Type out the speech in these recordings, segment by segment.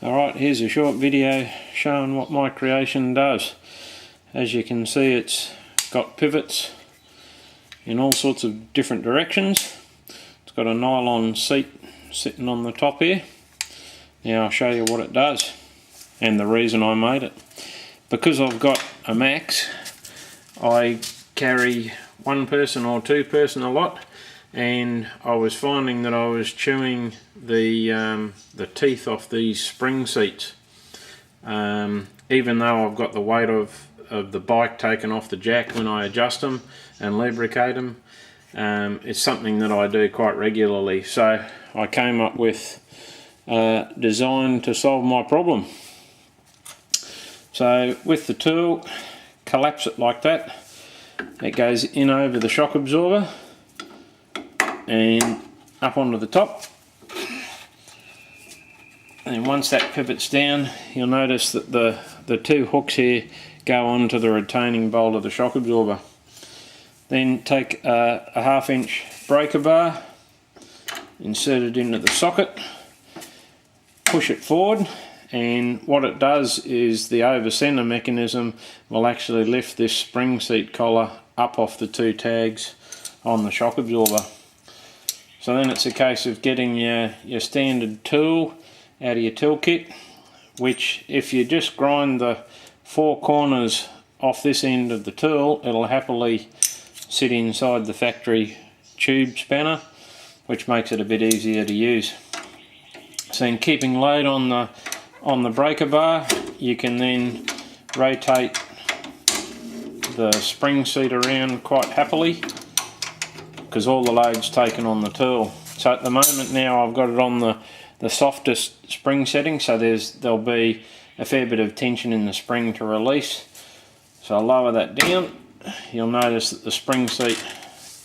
Alright, here's a short video showing what my creation does. As you can see, it's got pivots in all sorts of different directions. It's got a nylon seat sitting on the top here. Now I'll show you what it does and the reason I made it. Because I've got a Max, I carry one person or two person a lot, and I was finding that I was chewing the teeth off these spring seats. Even though I've got the weight of the bike taken off the jack when I adjust them and lubricate them, it's something that I do quite regularly. So I came up with a design to solve my problem. So with the tool, collapse it like that. It goes in over the shock absorber and up onto the top, and once that pivots down, you'll notice that the two hooks here go onto the retaining bolt of the shock absorber. Then take a 1/2 inch breaker bar, insert it into the socket, push it forward, and what it does is the over center mechanism will actually lift this spring seat collar up off the two tags on the shock absorber. So then it's a case of getting your standard tool out of your tool kit, which if you just grind the four corners off this end of the tool, it'll happily sit inside the factory tube spanner, which makes it a bit easier to use. So in keeping load on the breaker bar, you can then rotate the spring seat around quite happily, because all the load's taken on the tool. So at the moment now I've got it on the softest spring setting, so there'll be a fair bit of tension in the spring to release. So I'll lower that down. You'll notice that the spring seat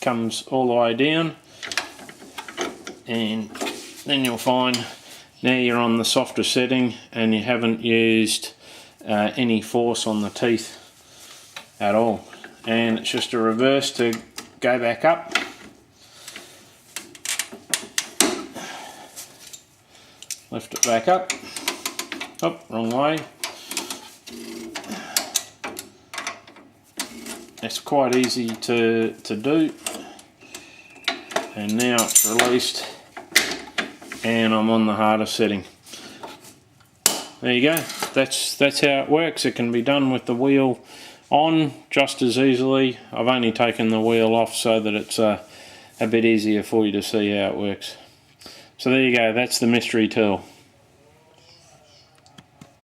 comes all the way down, and then you'll find now you're on the softer setting and you haven't used any force on the teeth at all. And it's just a reverse to go back up. Lift it back up. Oh, wrong way. It's quite easy to do. And now it's released and I'm on the harder setting. There you go. That's how it works. It can be done with the wheel on just as easily. I've only taken the wheel off so that it's a bit easier for you to see how it works. So there you go, that's the mystery tool.